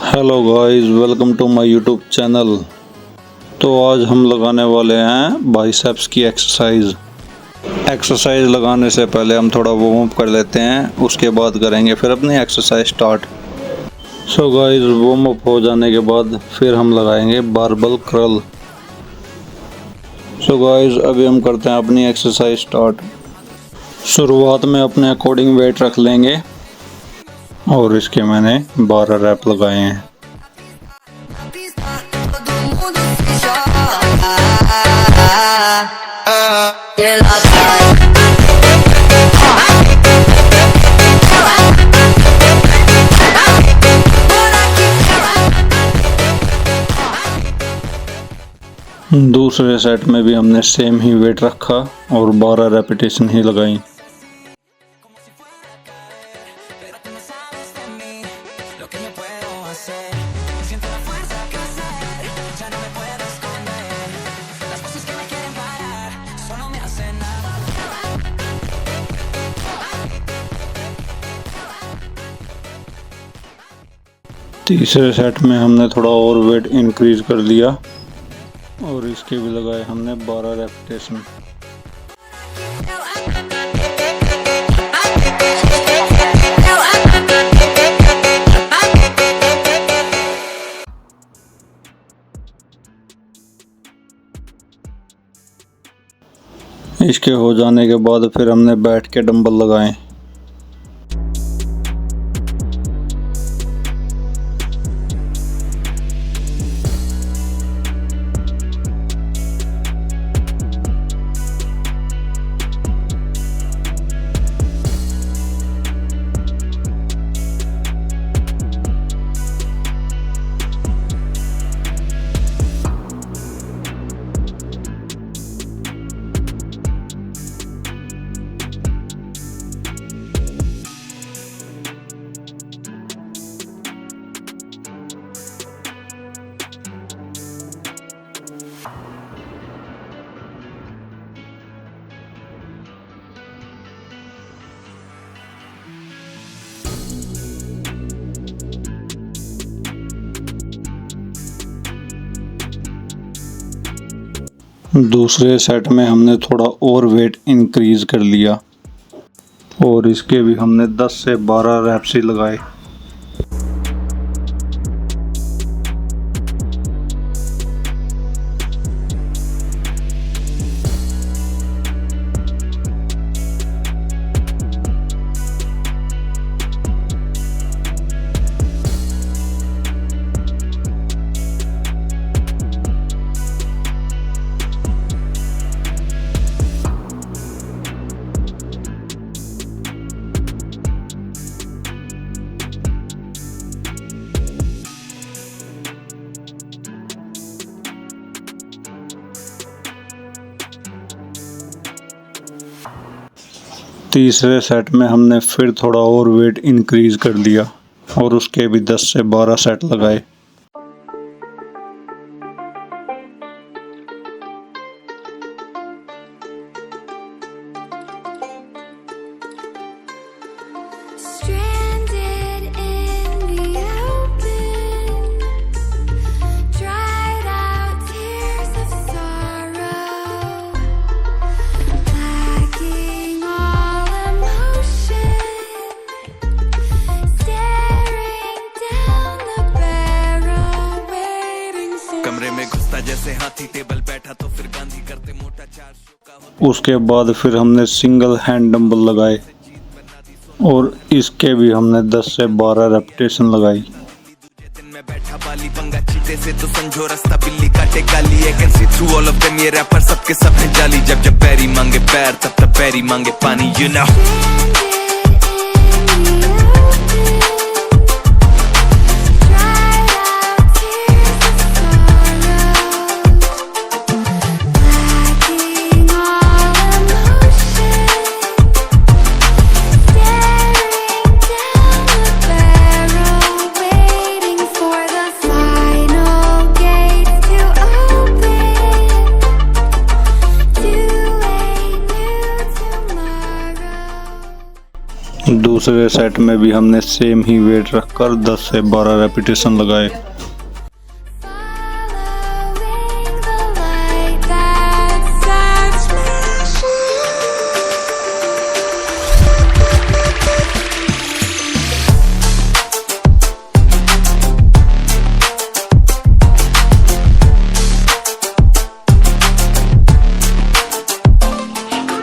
Hello guys, welcome to my YouTube channel. तो आज हम लगाने वाले हैं बाइसेप्स की एक्सरसाइज लगाने से पहले हम थोड़ा वार्म अप कर लेते हैं, उसके बाद करेंगे फिर अपनी exercise start. So guys, warm up हो जाने के बाद फिर हम लगाएंगे बारबल कर्ल। सो गाइस, अभी हम करते हैं अपनी एक्सरसाइज स्टार्ट। शुरुआत में अपने अकॉर्डिंग वेट रख लेंगे और इसके मैंने 12 रैप लगाए हैं। दूसरे सेट में भी हमने सेम ही वेट रखा और 12 रेपिटेशन ही लगाई। तीसरे सेट में हमने थोड़ा और वेट इंक्रीज कर लिया और इसके भी लगाए हमने 12 रेपिटेशन। इसके हो जाने के बाद फिर हमने बैठ के डंबल लगाए। दूसरे सेट में हमने थोड़ा और वेट इंक्रीज कर लिया और इसके भी हमने 10 से 12 रैप्स ही लगाए। तीसरे सेट में हमने फिर थोड़ा और वेट इंक्रीज कर लिया और उसके भी 10 से 12 सेट लगाए। कमरे में घुसता जैसे हाथी टेबल बैठा तो फिर गांधी करते मोटा 400 का। उसके बाद फिर हमने सिंगल हैंड डंबल लगाए और इसके भी हमने 10 से 12 रेपिटेशन लगाई। दिन में बैठा बाली पंगा चीते से तो समझो रास्ता बिल्ली काटे काली है। Can see through all of them, ये रैपर सबके सब हैं जाली। जब जब पैरी मांगे पैर तब तब पैरी मांगे पानी, यू नो। दूसरे सेट में भी हमने सेम ही वेट रखकर 10 से 12 रेपिटेशन लगाए।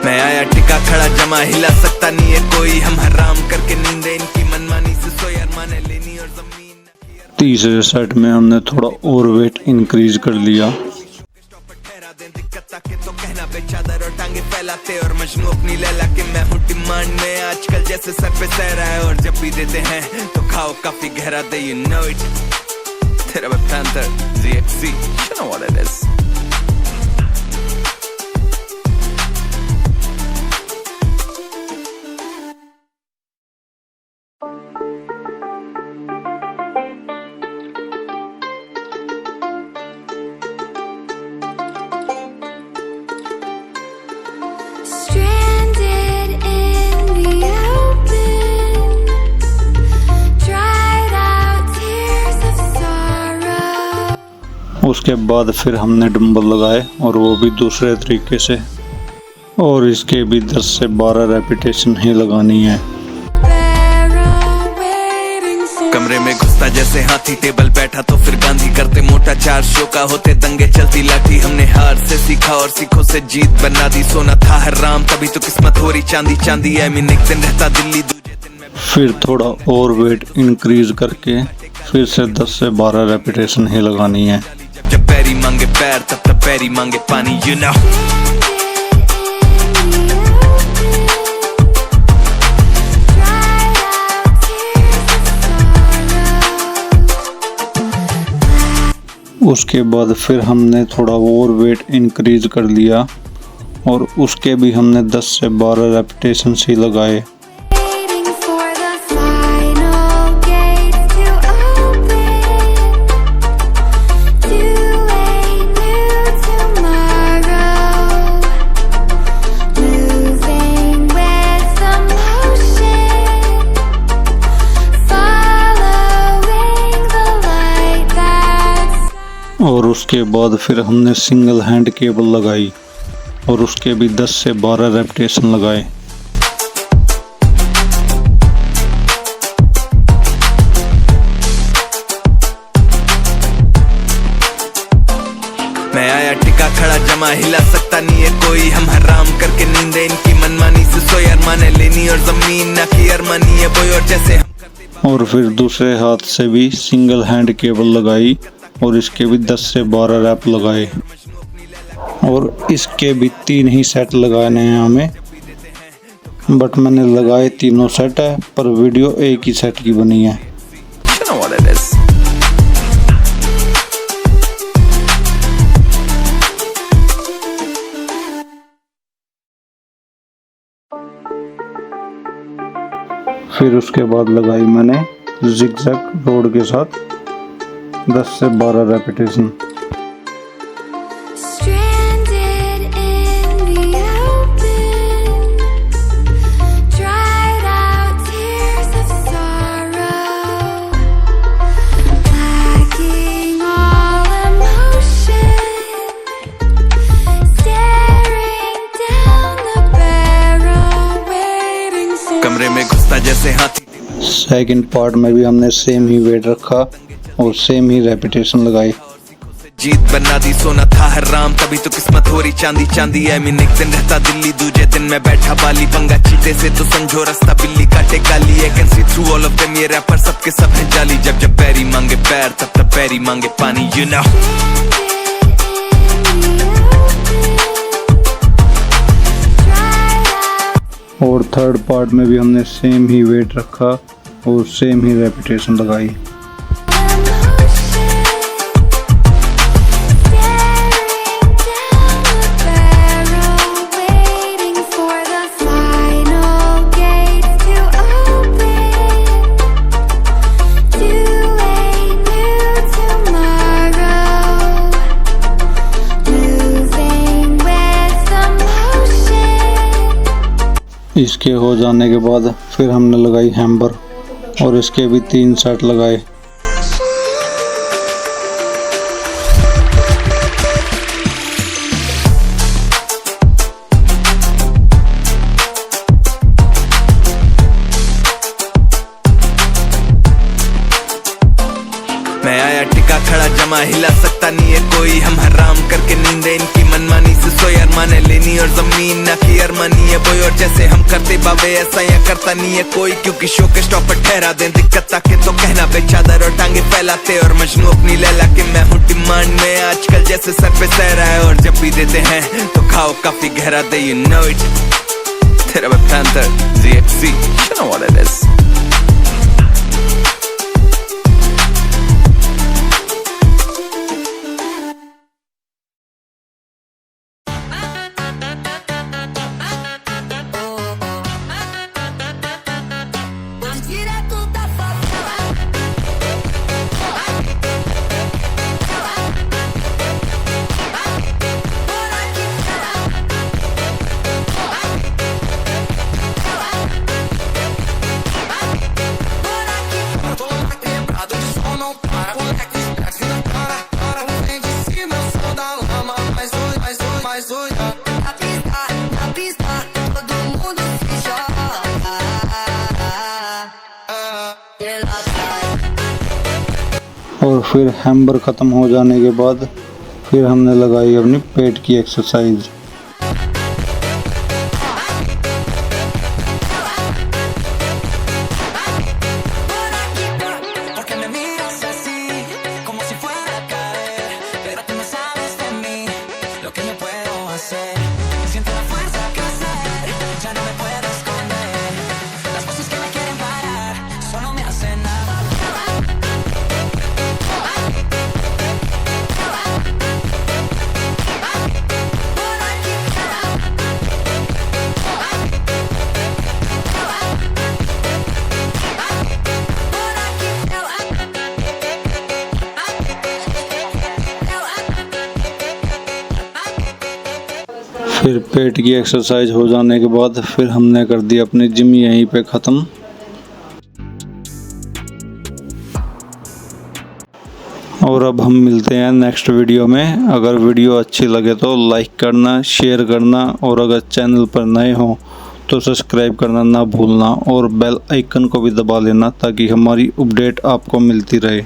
मैं आया टिका खड़ा जमा हिला सकता नहीं है कोई, हम हराम करके नींद इनकी मनमानी से सोए अरमाने लेनी और जमीन। तीसरे सेट में हमने थोड़ा और वेट इंक्रीज कर लिया। तो कहना बेचादर और टांगे फैलाते और मजनू अपनी लैला के मैं हूँ डिमांड में आजकल जैसे सर पे सह रहा है, और जब भी देते हैं तो खाओ काफी गहरा दे, you know it। तेरा मैं panther ZXZ, you know what it is। उसके बाद फिर हमने डंबल लगाए और वो भी दूसरे तरीके से, और इसके भी 10 से 12 रेपिटेशन ही लगानी है। कमरे में घुसता जैसे हाथी टेबल बैठा तो फिर गांधी करते मोटा, 4 शो का होते दंगे चलती लाठी, हमने हार से सीखा और सीखों से जीत बना दी, सोना था हराम तभी तो किस्मत हो रही चांदी चांदी। आई मीन एक दिन रहता दिल्ली दूजे दिन में। फिर थोड़ा और वेट इंक्रीज करके फिर से 10 से 12 रेपिटेशन ही लगानी है। जब पैरी मांगे पैर तब पैरी मांगे पानी, you know। उसके बाद फिर हमने थोड़ा और वेट इंक्रीज कर लिया और उसके भी हमने 10 से 12 रेपिटेशन ही लगाए। और उसके बाद फिर हमने सिंगल हैंड केबल लगाई और उसके भी 10 से 12 रेपिटेशन लगाए। मैं आया टिका खड़ा जमा हिला सकता नहीं है कोई, हम हराम करके नींद इनकी मनमानी से सोए अरमाने लेनी और जमीन ना की अरमानी है बोई, और जैसे और फिर दूसरे हाथ से भी सिंगल हैंड केबल लगाई और इसके भी 10 से 12 रैप लगाए, और इसके भी 3 ही सेट लगाने हैं हमें, बट मैंने लगाए तीनों सेट है पर वीडियो एक ही सेट की बनी है। फिर उसके बाद लगाई मैंने जिगजैग रोड के साथ 10 से 12 रेपिटेशन। कमरे में घुसता जैसे हाथी। सेकंड पार्ट में भी हमने सेम ही वेट रखा और सेम ही रेपिटेशन लगाई। जीत बना दी, सोना था हराम तभी तो किस्मत हो रही चांदी चांदी। आई मीन एक दिन रहता दिल्ली दूजे दिन मैं बैठा बाली, पंगा चीते से तो समझो रास्ता बिल्ली काटे काली। I can see through all of them, ये रैपर सबके सब हैं जाली। जब जब पैरी मांगे पैर तब पैरी मांगे पानी, यू नो। और थर्ड पार्ट में भी हमने सेम ही वेट रखा और सेम ही रेपिटेशन लगाई। इसके हो जाने के बाद फिर हमने लगाई हैम्बर और इसके भी 3 सेट लगाए। मैं आया टिका खड़ा जमा हिला सकता नहीं है कोई, हम हराम करके नींद इनकी मनमानी से सोई, अरमाने लेनी और जमीन ना की अरमानी है बोई, और जैसे हम करते बाबे ऐसा या करता नहीं है कोई, क्योंकि शो के स्टॉप पर ठहरा दें दिक्कत ताकि तो कहना पे चादर और टांगे फैलाते, और मजनू अपनी लैला के मैं हूँ डिमांड में आजकल जैसे सर पे सह रहा है, और जब भी देते हैं तो खाओ काफी गहरा दे, you know it, तेरा मैं panther ZXC, you know what it is। और फिर हैम्बर ख़त्म हो जाने के बाद फिर हमने लगाई अपनी पेट की एक्सरसाइज। फिर पेट की एक्सरसाइज हो जाने के बाद फिर हमने कर दी अपनी जिम यहीं पे ख़त्म। और अब हम मिलते हैं नेक्स्ट वीडियो में। अगर वीडियो अच्छी लगे तो लाइक करना, शेयर करना, और अगर चैनल पर नए हो तो सब्सक्राइब करना ना भूलना, और बेल आइकन को भी दबा लेना ताकि हमारी अपडेट आपको मिलती रहे।